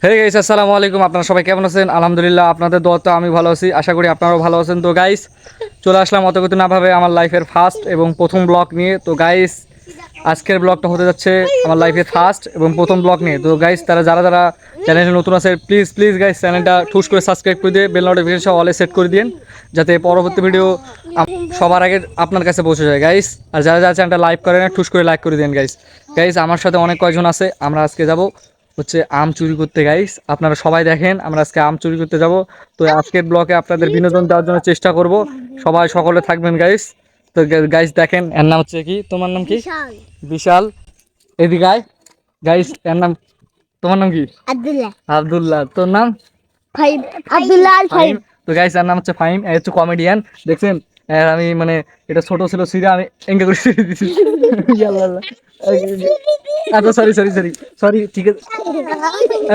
Hey guys, আসসালামু আলাইকুম। আপনারা সবাই কেমন আছেন? আলহামদুলিল্লাহ, আপনাদের দোয়াতে আমি ভালো আছি। আশা করি আপনারাও ভালো আছেন। তো গাইস, চলে আসলাম অত কিছু না ভাবে আমার লাইফের ফার্স্ট এবং প্রথম ব্লগ নিয়ে। তো গাইস, আজকের ব্লগটা হতে যাচ্ছে আমার লাইফের ফার্স্ট এবং প্রথম ব্লগ নিয়ে। তো গাইস, যারা যারা চ্যানেলে নতুন আছে, প্লিজ প্লিজ গাইস, চ্যানেলটা ঠুস করে সাবস্ক্রাইব করে দিয়ে বেল নোটিফিকেশন সহ অলে সেট করে দিন, যাতে পরবর্তী ভিডিও সবার আগে আপনার কাছে পৌঁছে যায় গাইস। আর যারা যারা চ্যানেলটা লাইক করে না, ঠুস করে লাইক করে দিন গাইস। গাইস, আমার সাথে অনেক কয়জন আছে। আমরা আজকে যাব হচ্ছে আম চুরি করতে গাইস। আপনারা সবাই দেখেন, আমরা আজকে আম চুরি করতে যাব। তো আজকের ব্লগে আপনাদের বিনোদন দেওয়ার জন্য চেষ্টা করব। সবাই সকলে থাকবেন গাইস। তো গাইস দেখেন, এর নাম হচ্ছে কি? তোমার নাম কি? বিশাল। এদিকে আয় গাইস, এর নাম, তোমার নাম কি? আব্দুল্লাহ। আব্দুল্লাহ। তোর নাম? ফাহিম। আব্দুল্লাহ আল ফাহিম। তো গাইস, এর নাম হচ্ছে ফাহিম। এ হচ্ছে কমেডিয়ান, দেখছেন? আমি মানে এটা ছোট ছিল সিরা, আমি এঙ্গে করে ছিঁড়ে দিছি। ইয়াল্লাহ। আচ্ছা, সরি সরি সরি সরি, ঠিক আছে।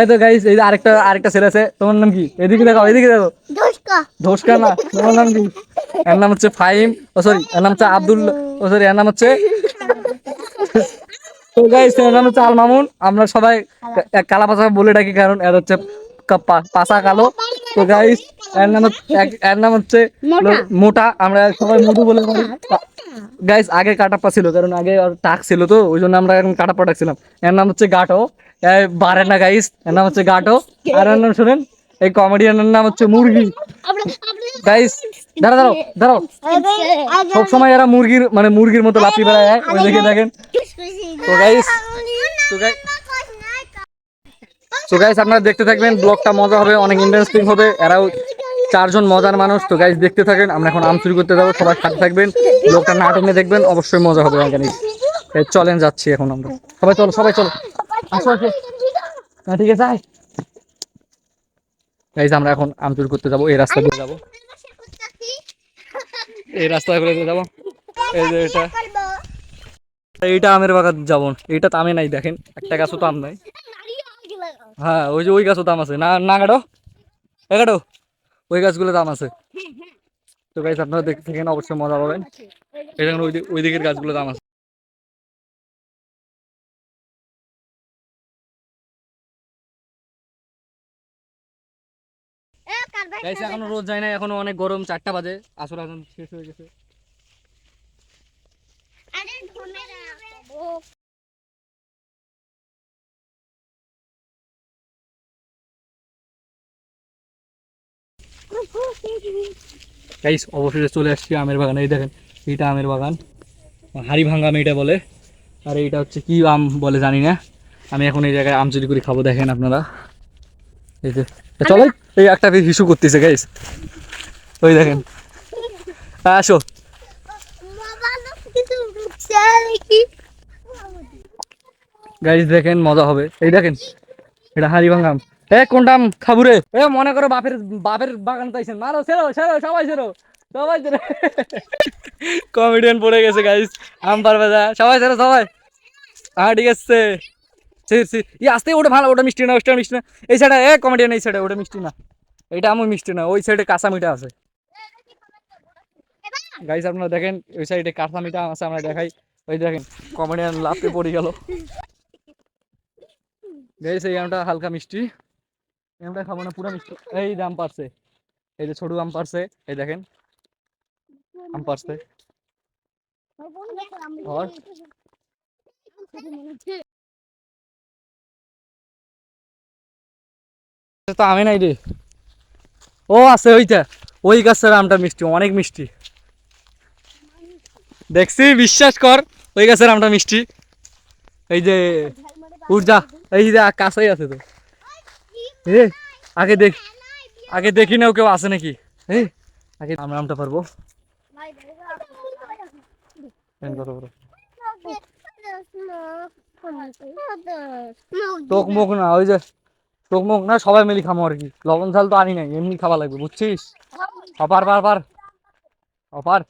এই তো গাইস, এই যে আরেকটা আরেকটা ছেলে আছে। তোমার নাম কি? এদিকে দেখো, এদিকে দেখো। ধোসকা। ধোসকা না, তোমার নাম কি? এর নাম হচ্ছে ফাহিম। ও সরি, এর নাম হচ্ছে আব্দুল্লাহ। ও সরি, এর নাম হচ্ছে, তো গাইস, এর নাম হচ্ছে আল মামুন। আমরা সবাই কালা পাচা বলে ডাকি, কারণ এর হচ্ছে পাচা কালো। তো গাইস, এর নাম হচ্ছে মোটা। আমরা সবাই মধু বলে পারি গাইস। আগে কাটাপ্পা ছিল, কারণ আগে টাক ছিল, তো ওই জন্য আমরা এখন কাটাপ্পা ডাকছিলাম। এর নাম হচ্ছে গাটো। বারে না গাইস, এর নাম হচ্ছে গাটো। আর এর নাম শুনেন, এই কমেডিয়ানের নাম হচ্ছে মুরগি। গাইস, দাঁড়াও দাঁড়াও দাঁড়াও, সবসময় এরা মুরগির মানে মুরগির মতো লাফি বেড়ায়, ওই দিকে দেখেন। তো গাইস, তো গাইস, তো গাইস, আপনারা দেখতে থাকবেন, ব্লগটা মজা হবে, অনেক ইন্টারেস্টিং হবে। এরাও চারজন মজার মানুষ। তো গাইস, দেখতে থাকেন। আমরা এখন আম চুরি করতে যাবো, সবাই সাথে থাকবেন, ব্লগটা না টেনে দেখবেন, অবশ্যই মজা হবে। চলেন, যাচ্ছি এখন আমরা। সবাই চলো, সবাই চলো, আসো আসো। হ্যাঁ, ঠিক আছে। গাইস, আমরা এখন আম চুরি করতে যাবো, এই রাস্তা দিয়ে যাবো, এই রাস্তা করে যাবো। এই যে এটা, এইটা আমের বাগান যাবো। এইটা তো আমে নাই, দেখেন একটা গাছও তো আম নাই। হ্যাঁ, ওই যে ওই গাছও দাম আছে না, না কাটো, কাটো, ওই গাছগুলো দাম আছে। তো গাইস, আপনারা দেখতে থাকেন, অবশ্যই মজা পাবেন। এই দেখেন, ওই দিকের গাছগুলো দাম আছে। গাইস, এখনো রোদ যায় না, এখনো অনেক গরম, 4টা বাজে, আসর আজান শেষ হয়ে গেছে। গাইস, অবশেষে চলে আসছি আমের বাগানে। এই দেখেন, এইটা আমের বাগান, হাড়ি ভাঙ্গা আম এটা বলে। আর এইটা হচ্ছে কি আম বলে জানি না। আমি এখন এই জায়গায় আম চুরি করে খাবো, দেখেন আপনারা। এই যে চলো, এই একটা হিসু করতেছে গাইস, ওই দেখেন। আসো গাইস, দেখেন মজা হবে। এই দেখেন, এটা হাড়ি ভাঙ্গা আম। কোনটা আম খাবো রে? মনে করো বাপের বাপের বাগান চাইছেন, মারো, ছেড়ো ছেড়ো, সবাই ছেড়ো, সবাই ছেড়ো। কমেডিয়ান পড়ে গেছে গাইস, আম পারবে না, সবাই ছেড়ো, সবাই। হ্যাঁ, ঠিক আছে। আস্তে, ওটা ভালো, ওটা মিষ্টি না, ওটা মিষ্টি না। এই সাইডে কমেডিয়ান, এই সাইডে ওটা মিষ্টি না, এটা আমি মিষ্টি না, ওই সাইডে কাঁচা মিঠা আছে। গাইস, আপনারা দেখেন, ওই সাইডে কাঁচা মিঠা আছে, আমরা দেখাই। ওই দেখেন, কমেডিয়ান লাফে পড়ে গেল। গাইস, এই আমটা হালকা মিষ্টি, এই আমটা খাবো না, পুরো মিষ্টি। এই যে আম পারছে, এই যে ছোট আম পারছে, এই দেখেন আম পারছে। আর তো আমি নাই রে, ও আছে ওইটা, ওই গাছের আমটা মিষ্টি, অনেক মিষ্টি। দেখছি, বিশ্বাস কর, ওই গাছের আমটা মিষ্টি। এই যে উর্জা, এই যে কাছেই আছে তো। এ আগে দেখ, আগে দেখি নাও কেউ আছে নাকি। এই আগে আমরা আমটা পারবো। কত বড় টক মুখ না, ওই যে টক মুখ না, সবাই মিলি খামো আর কি। লবণ ঝাল তো আনি নাই, এমনি খাওয়া লাগবে, বুঝছিস? অপার পার পার, অপার।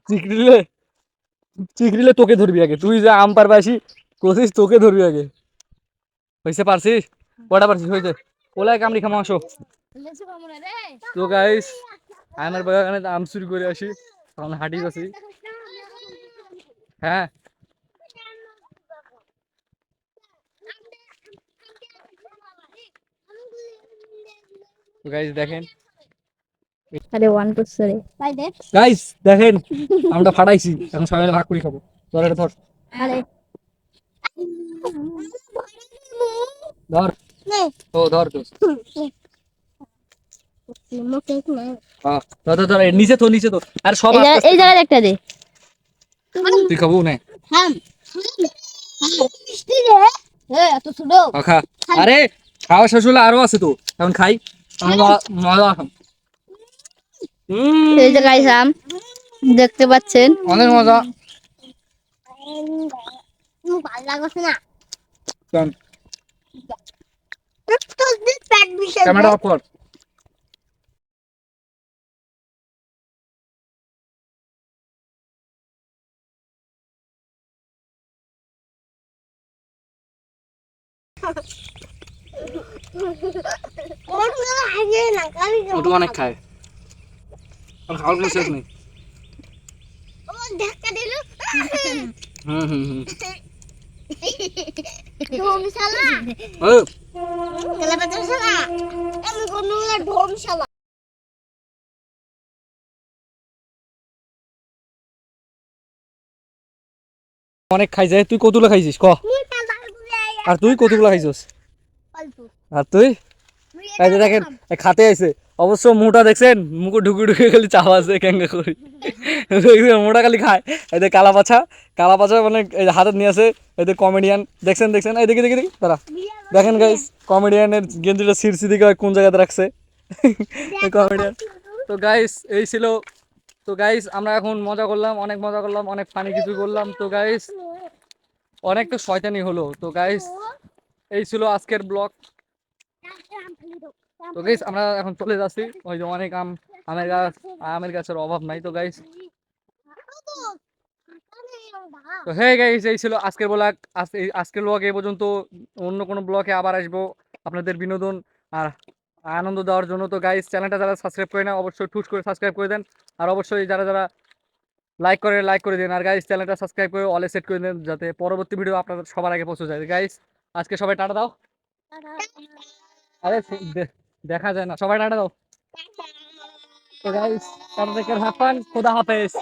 চিকরিলে, চিকরিলে তোকে ধরবি আগে, তুই যে আম পারবাসি কোসিস, তোকে ধরবি আগে। হয়েছে, পারছিস? কটা পারছিস? হয়েছে, ওলাই কামড়ি খামো, আসো। তো গাইস, আমার বাগানে আম চুরি করে আসি, তখন হাঁটি গেছি। হ্যাঁ গাইস দেখেন, আরে ওয়ান টু সরি ভাই দেখ গাইস দেখেন আমরা ফাটাইছি, এখন সবাই মিলে ভাগ করে খাবো। ধর এটা ধর, আরে ধর নে ও ধর তো। মুখে না হ্যাঁ ধর ধর ধর, নিচে তো নিচে তো। আর সব আস্তে আস্তে এই জায়গায় একটা দে তুই খাবো না? হ্যাঁ মিষ্টি রে এত ছোট খা। আরে খাওয়া শেষ হলে আরো আছে তো, এখন খাই। মজা খাম। এই যে গাইস আম দেখতে পাচ্ছেন অনেক মজা। ভালো লাগছে না চল, একটু দিন পেট বিষে ক্যামেরা অফ কর। ওটা অনেক খায়, আর খাওয়ার কোনো শেষ নেই। ধাক্কা দিল হুম হুম হুম। ধর্মশালা ও কেলাপাতার শালা আমি কোন ধর্মশালা অনেক খাই যায়। তুই কতগুলো খাইছিস ক? আর তুই কতগুলো খাইছিস? আর তুই? এই যে দেখেন, এই খাতে আইছে। অবশ্য মুটা দেখছেন, মুখে ঢুকে ঢুকে খালি চাওয়া আছে কেঙ্গা করি। দেখছেন মোটা খালি খায়। এদের কালা পাছা, কালা পাছা মানে এই যে হাতে নিয়ে আসে। এদের কমেডিয়ান দেখছেন দেখছেন, এই দেখি দেখি দেখি তারা দেখেন গাইস, কমেডিয়ানের গেঞ্জিটা সিরসি দিকে কোন জায়গাতে রাখছে কমেডিয়ান। তো গাইস এই ছিল। তো গাইস আমরা এখন মজা করলাম, অনেক মজা করলাম, অনেক ফানি কিছু করলাম। তো গাইস অনেক তো শয়তানি হলো। তো গাইস এই ছিল আজকের ব্লগ। তো গাইস আমরা এখন চলে যাচ্ছি। ওই যে অনেক আমের গাছ, আমের গাছের অভাব নাই। তো গাইস, তো হে গাইস এই ছিল আজকের ব্লগ। আজকের ব্লগ এই পর্যন্ত। অন্য কোনো ব্লগে আবার আসবো আপনাদের বিনোদন আর আনন্দ দেওয়ার জন্য। তো গাইস চ্যানেলটা যারা সাবস্ক্রাইব করে না, অবশ্যই ঠুস করে সাবস্ক্রাইব করে দেন। আর অবশ্যই যারা যারা লাইক করে দিন। আর গাইস চ্যানেলটা সাবস্ক্রাইব করে অলে সেট করে দেন, যাতে পরবর্তী ভিডিও আপনাদের সবার আগে পৌঁছে যায়। গাইস আজকে সবাই টাটা দাও। আরে দেখা যায় না, সবাই টাটা দাও। তো guys tata, take care, have fun, খোদা হাফেজ।